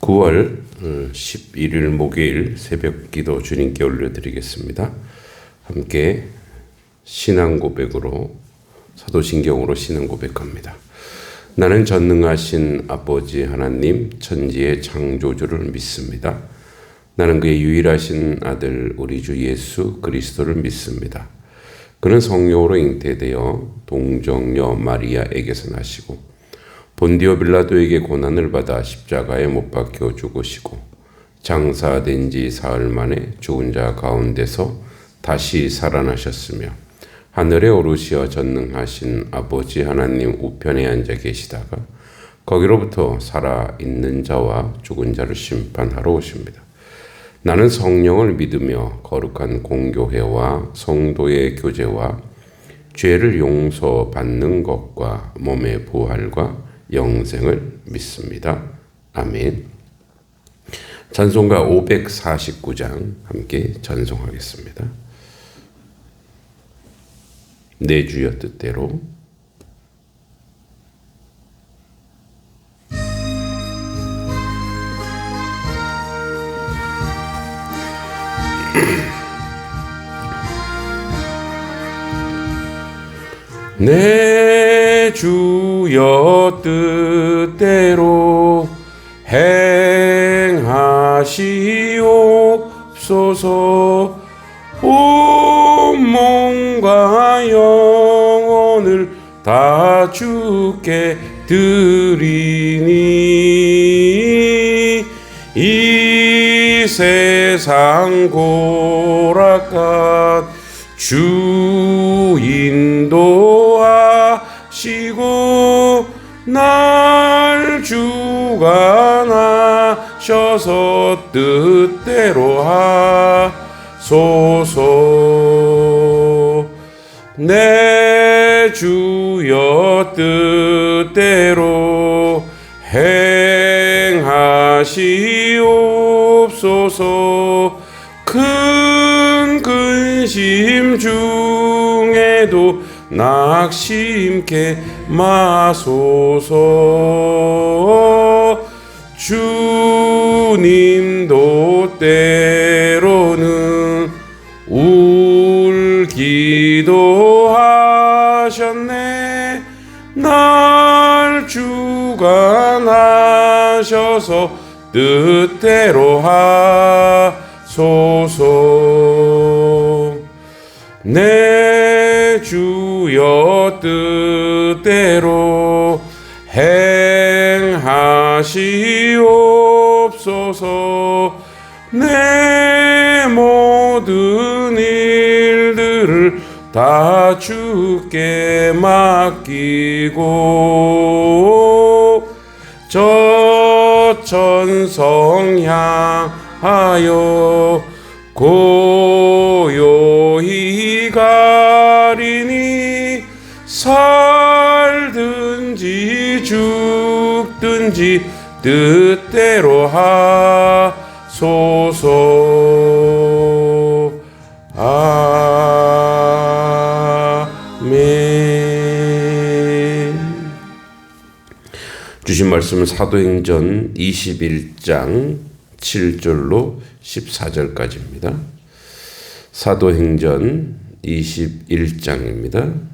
9월 11일 목요일 새벽 기도 주님께 올려드리겠습니다. 함께 신앙 고백으로 사도신경으로 신앙 고백합니다. 나는 전능하신 아버지 하나님 천지의 창조주를 믿습니다. 나는 그의 유일하신 아들 우리 주 예수 그리스도를 믿습니다. 그는 성령으로 잉태되어 동정녀 마리아에게서 나시고 본디오 빌라도에게 고난을 받아 십자가에 못 박혀 죽으시고 장사된 지 사흘 만에 죽은 자 가운데서 다시 살아나셨으며 하늘에 오르시어 전능하신 아버지 하나님 우편에 앉아 계시다가 거기로부터 살아있는 자와 죽은 자를 심판하러 오십니다. 나는 성령을 믿으며 거룩한 공교회와 성도의 교제와 죄를 용서받는 것과 몸의 부활과 영생을 믿습니다. 아멘. 찬송가 549장 함께 찬송하겠습니다. 내 주여 뜻대로. 내 주여 뜻대로 행하시옵소서. 온 몸과 영혼을 다 주께 드리니 이 세상 고락간 주 인도하시고 날 주관하셔서 뜻대로 하소서. 내 주여 뜻대로 행하시옵소서. 큰 근심 중에도 낙심케 마소서. 주님도 때로는 울기도 하셨네. 날 주관하셔서 뜻대로 하소서. 내 주여 뜻대로 행하시옵소서. 내 모든 일들을 다 주께 맡기고 저 천성 향하여 고요히 가리니 살든지 죽든지 뜻대로 하소서. 아멘. 주신 말씀은 사도행전 21장 7절로 14절까지입니다. 사도행전 21장입니다.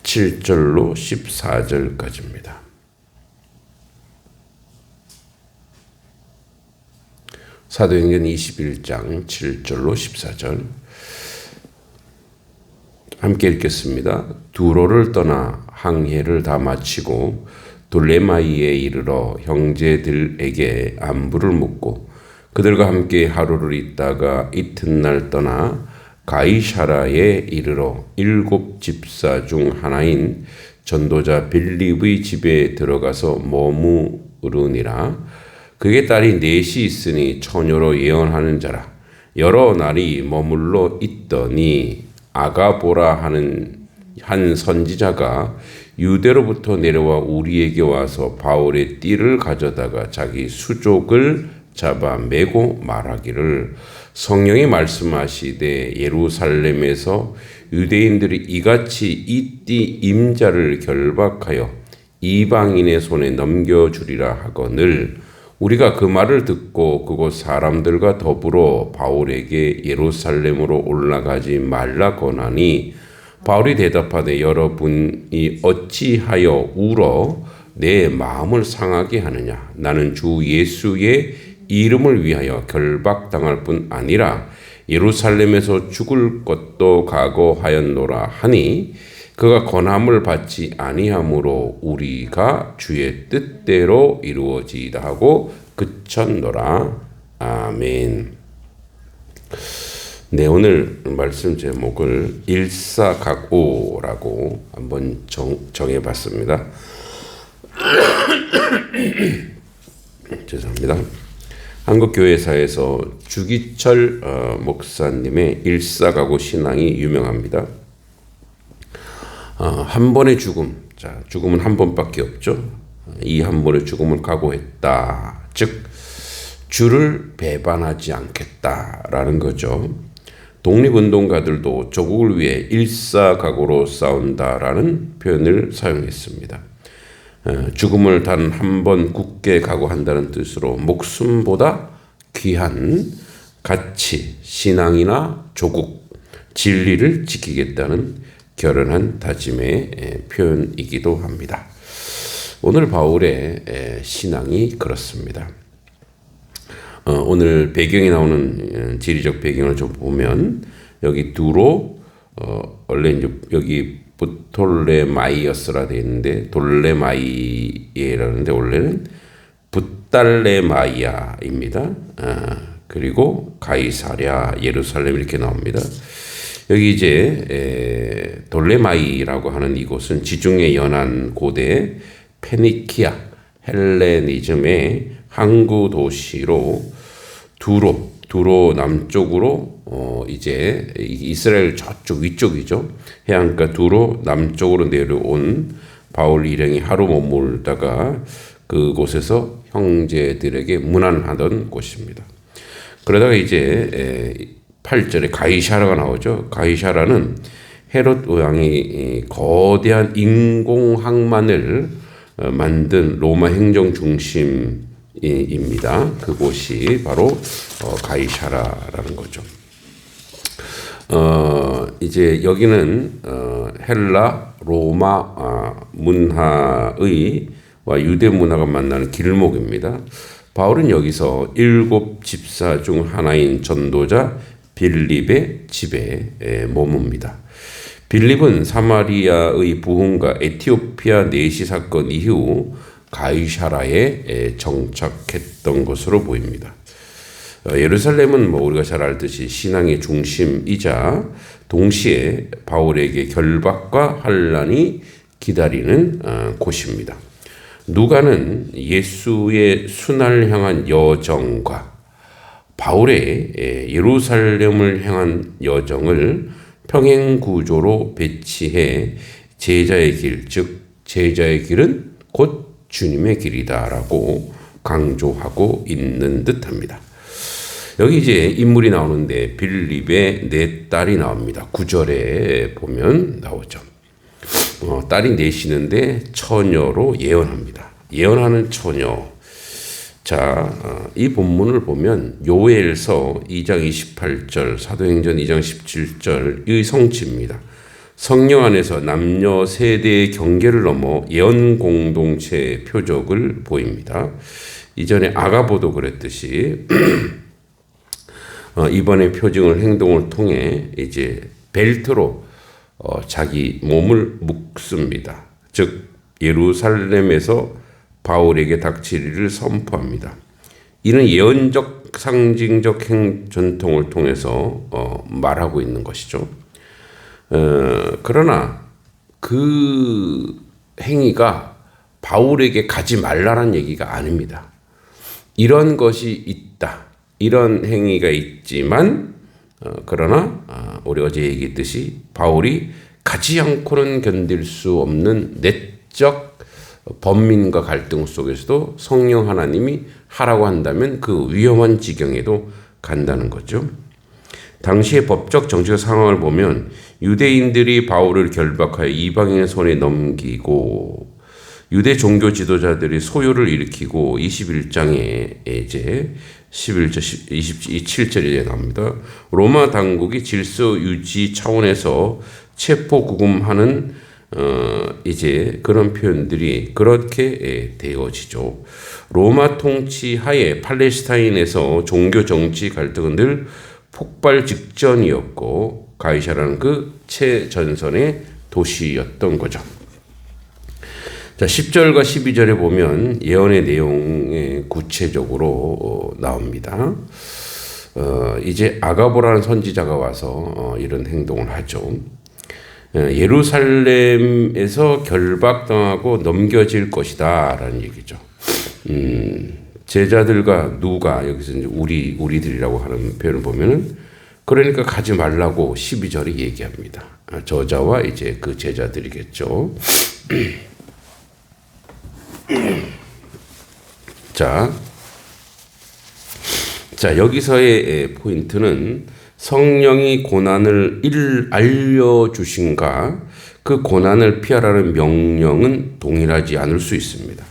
7절로 14절까지입니다. 사도행전 21장 7절로 14절 함께 읽겠습니다. 두로를 떠나 항해를 다 마치고 돌레마이에 이르러 형제들에게 안부를 묻고 그들과 함께 하루를 있다가 이튿날 떠나 가이사라에 이르러 7 집사 중 하나인 전도자 빌립의 집에 들어가서 머무르니라. 그의 딸이 넷이 있으니 처녀로 예언하는 자라. 여러 날이 머물러 있더니 아가보라 하는 한 선지자가 유대로부터 내려와 우리에게 와서 바울의 띠를 가져다가 자기 수족을 잡아 매고 말하기를 성령이 말씀하시되 예루살렘에서 유대인들이 이같이 이 띠 임자를 결박하여 이방인의 손에 넘겨주리라 하거늘 우리가 그 말을 듣고 그곳 사람들과 더불어 바울에게 예루살렘으로 올라가지 말라 권하니 바울이 대답하되 여러분이 어찌하여 울어 내 마음을 상하게 하느냐 나는 주 예수의 이름을 위하여 결박당할 뿐 아니라 예루살렘에서 죽을 것도 각오하였노라 하니 그가 권함을 받지 아니하므로 우리가 주의 뜻대로 이루어지이다 하고 그쳤노라. 아멘. 네, 오늘 말씀 제목을 일사각오라고 한번 정해봤습니다. 죄송합니다. 한국교회사에서 주기철 목사님의 일사각오 신앙이 유명합니다. 한 번의 죽음, 자, 죽음은 한 번밖에 없죠. 이 한 번의 죽음을 각오했다. 즉, 주를 배반하지 않겠다라는 거죠. 독립운동가들도 조국을 위해 일사각오로 싸운다라는 표현을 사용했습니다. 죽음을 단 한 번 굳게 각오한다는 뜻으로 목숨보다 귀한 가치, 신앙이나 조국, 진리를 지키겠다는 결연한 다짐의 표현이기도 합니다. 오늘 바울의 신앙이 그렇습니다. 오늘 배경에 나오는 지리적 배경을 좀 보면 여기 두로 원래 이제 여기 부톨레마이어스라 되어 있는데 돌레마이에라는데 원래는 붓달레마이아입니다. 그리고 가이사랴, 예루살렘 이렇게 나옵니다. 여기 이제 돌레마이라고 하는 이곳은 지중해 연안 고대 페니키아 헬레니즘의 항구 도시로 두로 남쪽으로 이제 이스라엘 저쪽 위쪽이죠. 해안가 두로 남쪽으로 내려온 바울 일행이 하루 머물다가 그곳에서 형제들에게 문안하던 곳입니다. 그러다가 이제 8절에 가이사라가 나오죠. 가이사라는 헤롯 왕이 거대한 인공항만을 만든 로마 행정 중심입니다. 그곳이 바로 가이사라라는 거죠. 이제 여기는 헬라, 로마 문화의 와 유대 문화가 만나는 길목입니다. 바울은 여기서 7 집사 중 하나인 전도자 빌립의 집에 머뭅니다. 빌립은 사마리아의 부흥과 에티오피아 내시 사건 이후 가이사라에 정착했던 것으로 보입니다. 예루살렘은 우리가 잘 알듯이 신앙의 중심이자 동시에 바울에게 결박과 환란이 기다리는 곳입니다. 누가는 예수의 순환을 향한 여정과 바울의 예루살렘을 향한 여정을 평행구조로 배치해 제자의 길, 즉 제자의 길은 곧 주님의 길이다라고 강조하고 있는 듯합니다. 여기 이제 인물이 나오는데 빌립의 4딸이 나옵니다. 9절에 보면 나오죠. 딸이 넷이는데 처녀로 예언합니다. 예언하는 처녀. 자, 이 본문을 보면 요엘서 2장 28절, 사도행전 2장 17절의 성취입니다. 성령 안에서 남녀 세대의 경계를 넘어 예언 공동체의 표적을 보입니다. 이전에 아가보도 그랬듯이 이번에 표징을 행동을 통해 이제 벨트로 자기 몸을 묶습니다. 즉 예루살렘에서 바울에게 닥칠 일을 선포합니다. 이는 예언적 상징적 전통을 통해서 말하고 있는 것이죠. 그러나 그 행위가 바울에게 가지 말라는 얘기가 아닙니다. 이런 것이 있다. 이런 행위가 있지만 그러나 우리 어제 얘기했듯이 바울이 가지 않고는 견딜 수 없는 내적 번민과 갈등 속에서도 성령 하나님이 하라고 한다면 그 위험한 지경에도 간다는 거죠. 당시의 법적 정치적 상황을 보면 유대인들이 바울을 결박하여 이방인의 손에 넘기고 유대 종교 지도자들이 소요를 일으키고 21장에 이제 11절 27절에 나옵니다. 로마 당국이 질서 유지 차원에서 체포 구금하는 이제 그런 표현들이 그렇게 되어지죠. 로마 통치 하에 팔레스타인에서 종교 정치 갈등은 늘 폭발 직전이었고 가이사라는 그 최전선의 도시였던 거죠. 자, 10절과 12절에 보면 예언의 내용이 구체적으로 나옵니다. 이제 아가보라는 선지자가 와서 이런 행동을 하죠. 예루살렘에서 결박당하고 넘겨질 것이다 라는 얘기죠. 제자들과 누가 여기서 이제 우리들이라고 하는 표현을 보면은 그러니까 가지 말라고 12절에 얘기합니다. 저자와 이제 그 제자들이겠죠. 자, 여기서의 포인트는 성령이 고난을 알려주신가 그 고난을 피하라는 명령은 동일하지 않을 수 있습니다.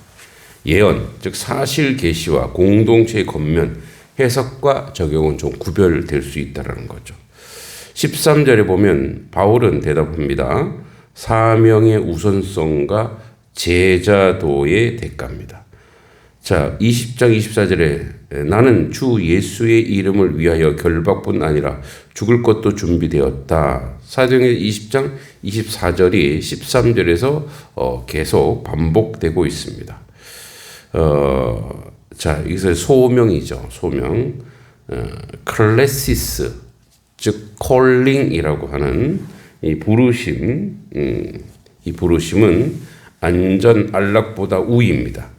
예언, 즉 사실 계시와 공동체의 겉면 해석과 적용은 좀 구별될 수 있다는 거죠. 13절에 보면 바울은 대답합니다. 사명의 우선성과 제자도의 대가입니다. 자, 20장 24절에 나는 주 예수의 이름을 위하여 결박뿐 아니라 죽을 것도 준비되었다. 사도행전 20장 24절이 13절에서 계속 반복되고 있습니다. 자, 여기서 소명이죠. 소명. 클래시스, 즉 콜링이라고 하는 이 부르심, 이 부르심은 안전 안락보다 우위입니다.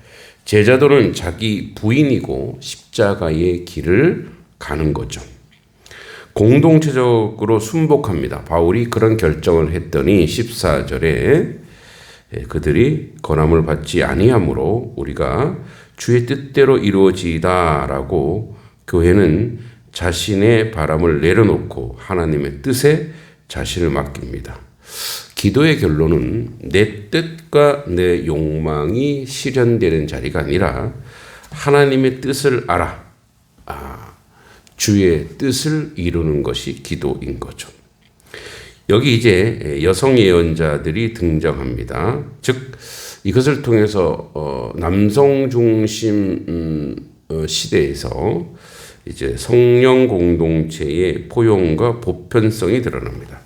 제자도는 자기 부인이고 십자가의 길을 가는 거죠. 공동체적으로 순복합니다. 바울이 그런 결정을 했더니 14절에 그들이 권함을 받지 아니하므로 우리가 주의 뜻대로 이루어지다라고 교회는 자신의 바람을 내려놓고 하나님의 뜻에 자신을 맡깁니다. 기도의 결론은 내 뜻과 내 욕망이 실현되는 자리가 아니라 하나님의 뜻을 알아. 주의 뜻을 이루는 것이 기도인 거죠. 여기 이제 여성 예언자들이 등장합니다. 즉 이것을 통해서 남성 중심 시대에서 이제 성령 공동체의 포용과 보편성이 드러납니다.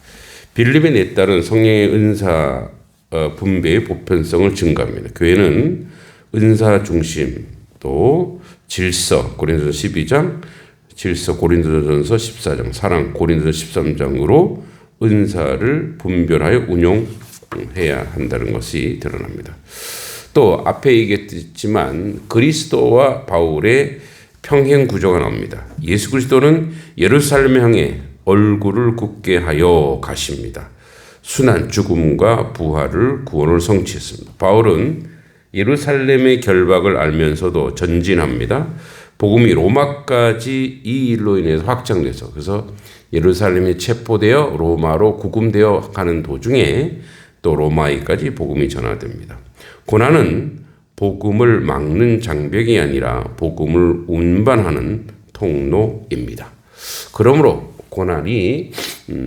빌립에 냈다는 성령의 은사 분배의 보편성을 증가합니다. 교회는 은사 중심 또 질서 고린도서 12장, 질서 고린도전서 14장, 사랑 고린도전서 13장으로 은사를 분별하여 운용해야 한다는 것이 드러납니다. 또 앞에 얘기했지만 그리스도와 바울의 평행 구조가 나옵니다. 예수 그리스도는 예루살렘 향해 얼굴을 굳게 하여 가십니다. 순환 죽음과 부활을 구원을 성취했습니다. 바울은 예루살렘의 결박을 알면서도 전진합니다. 복음이 로마까지 이 일로 인해서 확장돼서 그래서 예루살렘이 체포되어 로마로 구금되어 가는 도중에 또 로마에까지 복음이 전하됩니다. 고난은 복음을 막는 장벽이 아니라 복음을 운반하는 통로입니다. 그러므로 고난이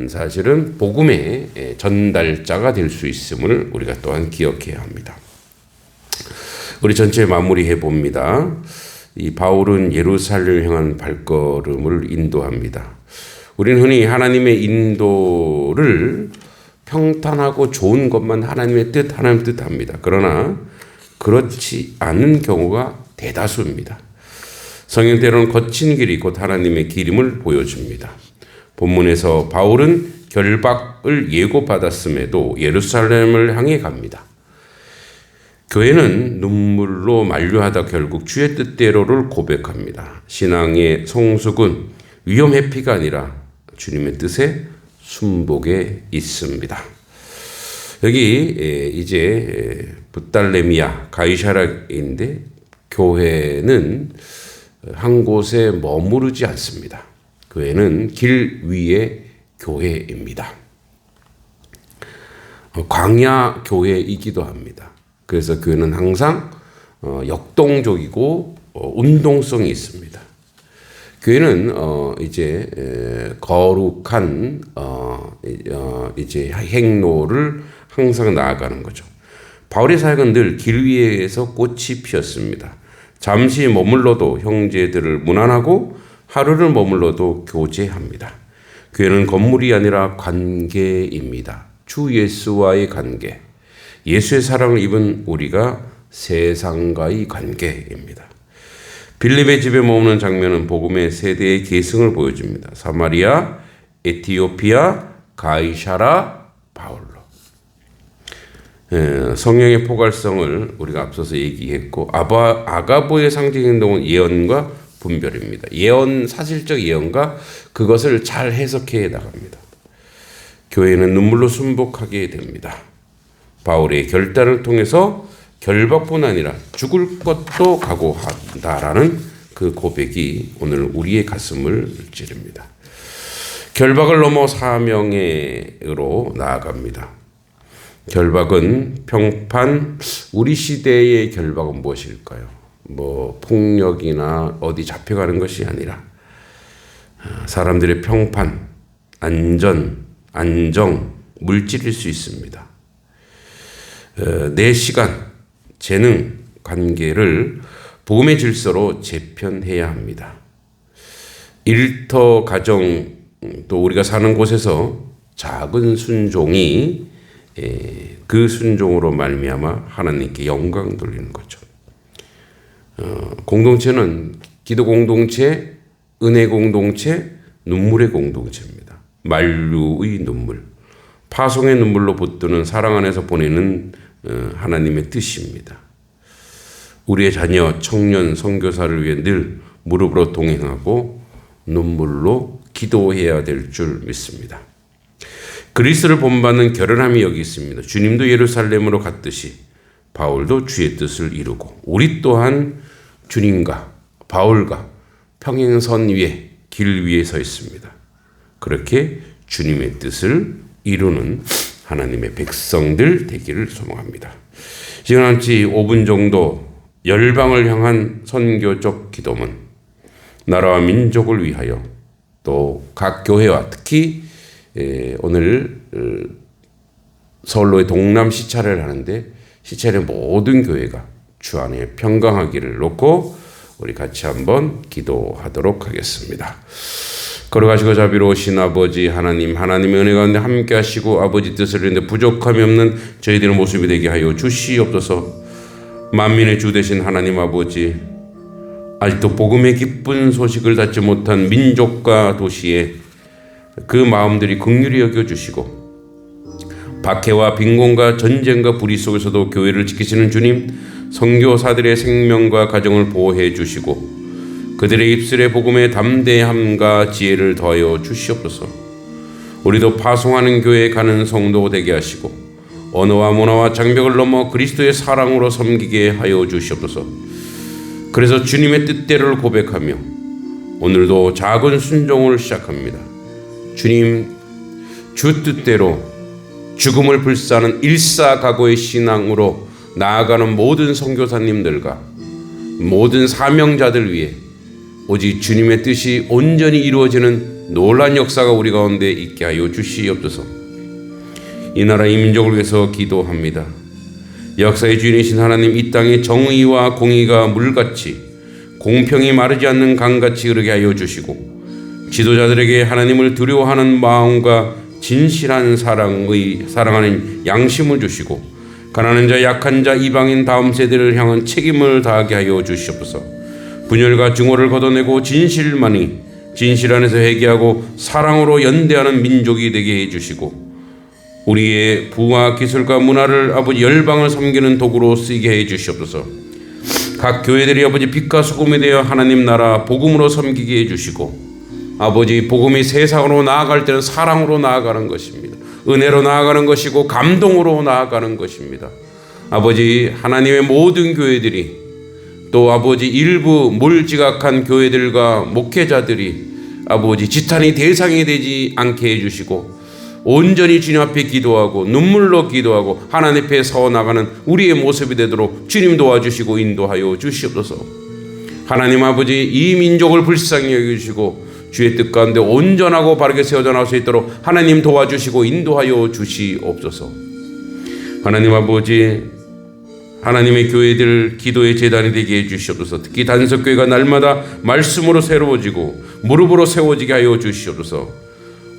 사실은 복음의 전달자가 될 수 있음을 우리가 또한 기억해야 합니다. 우리 전체 마무리해 봅니다. 이 바울은 예루살렘을 향한 발걸음을 인도합니다. 우리는 흔히 하나님의 인도를 평탄하고 좋은 것만 하나님 뜻 합니다. 그러나 그렇지 않은 경우가 대다수입니다. 성경 때로는 거친 길이 곧 하나님의 길임을 보여줍니다. 본문에서 바울은 결박을 예고받았음에도 예루살렘을 향해 갑니다. 교회는 눈물로 만류하다 결국 주의 뜻대로를 고백합니다. 신앙의 성숙은 위험 회피가 아니라 주님의 뜻에 순복에 있습니다. 여기 이제 붓달레미아 가이사라인데 교회는 한 곳에 머무르지 않습니다. 교회는 길 위의 교회입니다. 광야 교회이기도 합니다. 그래서 교회는 항상 역동적이고 운동성이 있습니다. 교회는 이제 거룩한 이제 행로를 항상 나아가는 거죠. 바울의 사역은 늘 길 위에서 꽃이 피었습니다. 잠시 머물러도 형제들을 문안하고 하루를 머물러도 교제합니다. 교회는 건물이 아니라 관계입니다. 주 예수와의 관계, 예수의 사랑을 입은 우리가 세상과의 관계입니다. 빌립의 집에 머무는 장면은 복음의 세대의 계승을 보여줍니다. 사마리아, 에티오피아, 가이사라, 바울로. 성령의 포괄성을 우리가 앞서서 얘기했고, 아가보의 상징 행동은 예언과 분별입니다. 예언, 사실적 예언과 그것을 잘 해석해 나갑니다. 교회는 눈물로 순복하게 됩니다. 바울의 결단을 통해서 결박뿐 아니라 죽을 것도 각오한다라는 그 고백이 오늘 우리의 가슴을 찌릅니다. 결박을 넘어 사명으로 나아갑니다. 결박은 평판, 우리 시대의 결박은 무엇일까요? 폭력이나 어디 잡혀가는 것이 아니라 사람들의 평판, 안정, 물질일 수 있습니다. 내 시간, 재능, 관계를 복음의 질서로 재편해야 합니다. 일터, 가정, 또 우리가 사는 곳에서 작은 순종이 그 순종으로 말미암아 하나님께 영광 돌리는 거죠. 공동체는 기도 공동체, 은혜 공동체, 눈물의 공동체입니다. 만류의 눈물, 파송의 눈물로 붙드는 사랑 안에서 보내는 하나님의 뜻입니다. 우리의 자녀, 청년, 선교사를 위해 늘 무릎으로 동행하고 눈물로 기도해야 될 줄 믿습니다. 그리스도를 본받는 결연함이 여기 있습니다. 주님도 예루살렘으로 갔듯이 바울도 주의 뜻을 이루고 우리 또한 주님과 바울과 평행선 위에 길 위에 서 있습니다. 그렇게 주님의 뜻을 이루는 하나님의 백성들 되기를 소망합니다. 지금 5분 정도 열방을 향한 선교적 기도문, 나라와 민족을 위하여 또 각 교회와 특히 오늘 서울로의 동남 시찰을 하는데 시찰의 모든 교회가 주 안에 평강하기를 놓고 우리 같이 한번 기도하도록 하겠습니다. 걸어가시고 자비로우신 아버지 하나님, 하나님의 은혜 가운데 함께 하시고 아버지 뜻을 이루는데 부족함이 없는 저희들의 모습이 되게 하여 주시옵소서. 만민의 주 되신 하나님 아버지, 아직도 복음의 기쁜 소식을 듣지 못한 민족과 도시에 그 마음들이 긍휼히 여겨주시고 박해와 빈곤과 전쟁과 불의 속에서도 교회를 지키시는 주님, 선교사들의 생명과 가정을 보호해 주시고 그들의 입술의 복음에 담대함과 지혜를 더하여 주시옵소서. 우리도 파송하는 교회에 가는 성도 되게 하시고 언어와 문화와 장벽을 넘어 그리스도의 사랑으로 섬기게 하여 주시옵소서. 그래서 주님의 뜻대로를 고백하며 오늘도 작은 순종을 시작합니다. 주님, 주 뜻대로 죽음을 불사하는 일사각오의 신앙으로 나아가는 모든 선교사님들과 모든 사명자들 위해 오직 주님의 뜻이 온전히 이루어지는 놀라운 역사가 우리 가운데 있게 하여 주시옵소서. 이 나라 이 민족을 위해서 기도합니다. 역사의 주인이신 하나님, 이 땅에 정의와 공의가 물같이 공평이 마르지 않는 강같이 흐르게 하여 주시고 지도자들에게 하나님을 두려워하는 마음과 진실한 사랑하는 양심을 주시고 가난한 자, 약한 자, 이방인 다음 세대를 향한 책임을 다하게 하여 주시옵소서. 분열과 증오를 걷어내고 진실 안에서 회개하고 사랑으로 연대하는 민족이 되게 해주시고 우리의 부와 기술과 문화를 아버지 열방을 섬기는 도구로 쓰게 해주시옵소서. 각 교회들이 아버지 빛과 소금이 되어 하나님 나라 복음으로 섬기게 해주시고 아버지 복음이 세상으로 나아갈 때는 사랑으로 나아가는 것입니다. 은혜로 나아가는 것이고 감동으로 나아가는 것입니다. 아버지 하나님의 모든 교회들이 또 아버지 일부 몰지각한 교회들과 목회자들이 아버지 지탄이 대상이 되지 않게 해주시고 온전히 주님 앞에 기도하고 눈물로 기도하고 하나님 앞에 서 나가는 우리의 모습이 되도록 주님 도와주시고 인도하여 주시옵소서. 하나님 아버지, 이 민족을 불쌍히 여기시고 주의 뜻 가운데 온전하고 바르게 세워져 나올 수 있도록 하나님 도와주시고 인도하여 주시옵소서. 하나님 아버지, 하나님의 교회들 기도의 재단이 되게 해주시옵소서. 특히 단석교회가 날마다 말씀으로 새로워지고 무릎으로 세워지게 하여 주시옵소서.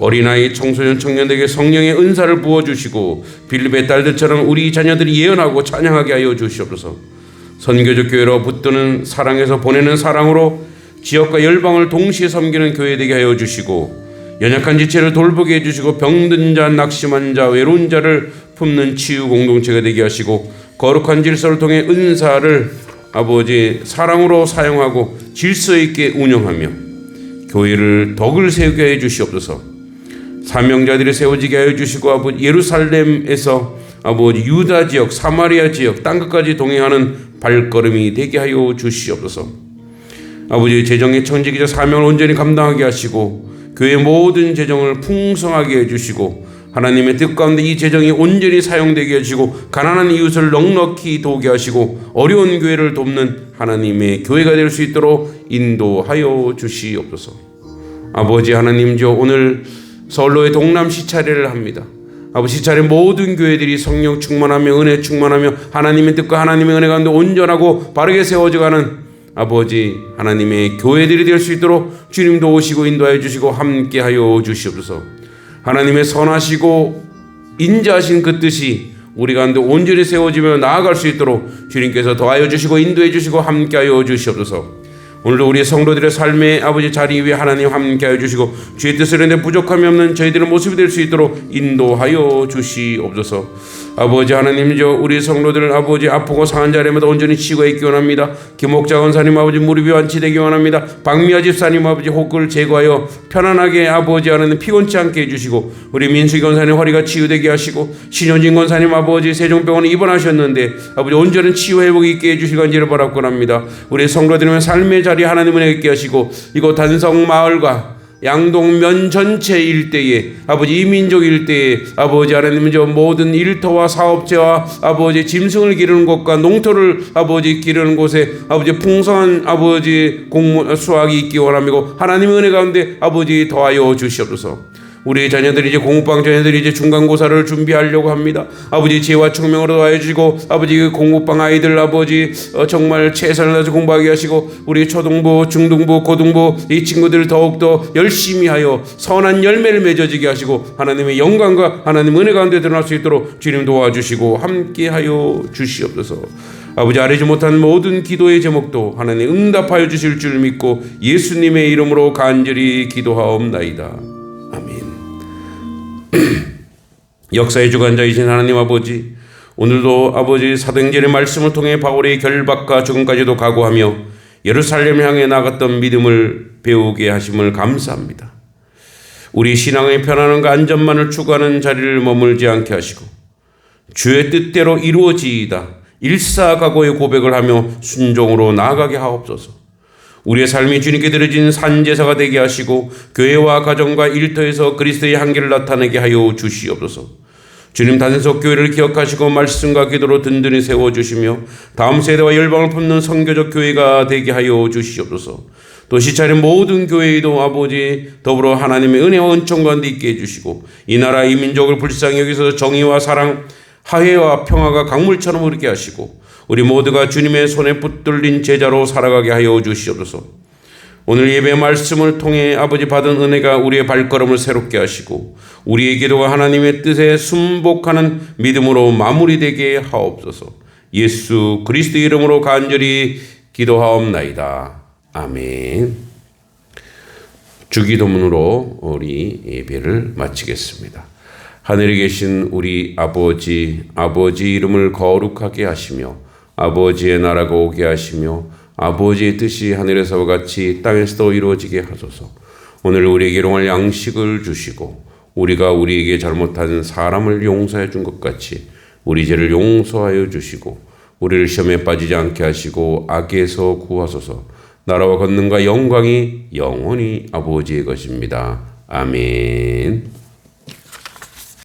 어린아이, 청소년, 청년들에게 성령의 은사를 부어주시고 빌립의 딸들처럼 우리 자녀들이 예언하고 찬양하게 하여 주시옵소서. 선교적 교회로 붙드는 사랑에서 보내는 사랑으로 지역과 열방을 동시에 섬기는 교회 되게 하여 주시고 연약한 지체를 돌보게 해주시고 병든 자, 낙심한 자, 외로운 자를 품는 치유 공동체가 되게 하시고 거룩한 질서를 통해 은사를 아버지 사랑으로 사용하고 질서 있게 운영하며 교회를 덕을 세우게 해 주시옵소서. 사명자들이 세워지게 하여 주시고 아버지 예루살렘에서 아버지 유다 지역, 사마리아 지역 땅끝까지 동행하는 발걸음이 되게 하여 주시옵소서. 아버지 재정의 청지기자 사명을 온전히 감당하게 하시고 교회 모든 재정을 풍성하게 해주시고 하나님의 뜻 가운데 이 재정이 온전히 사용되게 해주시고 가난한 이웃을 넉넉히 도우게 하시고 어려운 교회를 돕는 하나님의 교회가 될 수 있도록 인도하여 주시옵소서. 아버지 하나님, 저 오늘 서울로의 동남 시차례를 합니다. 아버지 시차례 모든 교회들이 성령 충만하며 은혜 충만하며 하나님의 뜻과 하나님의 은혜 가운데 온전하고 바르게 세워져가는 아버지 하나님의 교회들이 될 수 있도록 주님도 오시고 인도하여 주시고 함께하여 주시옵소서. 하나님의 선하시고 인자하신 그 뜻이 우리 가운데 온전히 세워지며 나아갈 수 있도록 주님께서 도와여 주시고 인도해 주시고 함께하여 주시옵소서. 오늘도 우리의 성도들의 삶의 아버지 자리 위에 하나님 함께하여 주시고 주의 뜻을 했는데 부족함이 없는 저희들의 모습이 될 수 있도록 인도하여 주시옵소서. 아버지 하나님, 저 우리 성도들 아버지 아프고 상한 자리마다 온전히 치유가 있기 원합니다. 김옥자 권사님 아버지 무릎이 완치되기 원합니다. 박미아 집사님 아버지 호흡을 제거하여 편안하게 아버지 하나님 피곤치 않게 해주시고 우리 민수기 권사님 허리가 치유되게 하시고 신효진 권사님 아버지 세종병원에 입원하셨는데 아버지 온전한 치유 회복이 있게 해주시기 간절히 바라고 합니다. 우리 성도들의 삶의 자리 하나님 은혜 있게 하시고 이곳 단성 마을과 양동면 전체 일대에 아버지 이민족 일대에 아버지 하나님 저 모든 일터와 사업체와 아버지 짐승을 기르는 곳과 농토를 아버지 기르는 곳에 아버지 풍성한 아버지 공무 수확이 있기 원합니다. 하나님의 은혜 가운데 아버지 더하여 주시옵소서. 우리 자녀들이 이제 공부방 자녀들이 이제 중간고사를 준비하려고 합니다. 아버지 지혜와 총명으로 도와주시고 아버지 공부방 아이들 아버지 정말 최선을 다해서 공부하게 하시고 우리 초등부, 중등부, 고등부 이 친구들 더욱더 열심히 하여 선한 열매를 맺어지게 하시고 하나님의 영광과 하나님의 은혜 가운데 드러날 수 있도록 주님 도와주시고 함께하여 주시옵소서. 아버지 아뢰지 못한 모든 기도의 제목도 하나님 응답하여 주실 줄 믿고 예수님의 이름으로 간절히 기도하옵나이다. 아멘. 역사의 주관자이신 하나님 아버지, 오늘도 아버지 사도행전의 말씀을 통해 바울의 결박과 죽음까지도 각오하며 예루살렘 향해 나갔던 믿음을 배우게 하심을 감사합니다. 우리 신앙의 편안함과 안전만을 추구하는 자리를 머물지 않게 하시고 주의 뜻대로 이루어지이다 일사각오의 고백을 하며 순종으로 나아가게 하옵소서. 우리의 삶이 주님께 드려진 산제사가 되게 하시고 교회와 가정과 일터에서 그리스도의 한계를 나타내게 하여 주시옵소서. 주님 단속 교회를 기억하시고 말씀과 기도로 든든히 세워주시며 다음 세대와 열방을 품는 선교적 교회가 되게 하여 주시옵소서. 또 시차린 모든 교회에도 아버지 더불어 하나님의 은혜와 은총 가운데 있게 해주시고 이 나라 이 민족을 불쌍히 여기서 정의와 사랑 화해와 평화가 강물처럼 흐르게 하시고 우리 모두가 주님의 손에 붙들린 제자로 살아가게 하여 주시옵소서. 오늘 예배 말씀을 통해 아버지 받은 은혜가 우리의 발걸음을 새롭게 하시고 우리의 기도가 하나님의 뜻에 순복하는 믿음으로 마무리되게 하옵소서. 예수 그리스도 이름으로 간절히 기도하옵나이다. 아멘. 주기도문으로 우리 예배를 마치겠습니다. 하늘에 계신 우리 아버지 이름을 거룩하게 하시며 아버지의 나라가 오게 하시며 아버지의 뜻이 하늘에서와 같이 땅에서도 이루어지게 하소서. 오늘 우리에게 일용할 양식을 주시고 우리가 우리에게 잘못한 사람을 용서해 준 것 같이 우리 죄를 용서하여 주시고 우리를 시험에 빠지지 않게 하시고 악에서 구하소서. 나라와 권능과 영광이 영원히 아버지의 것입니다. 아멘.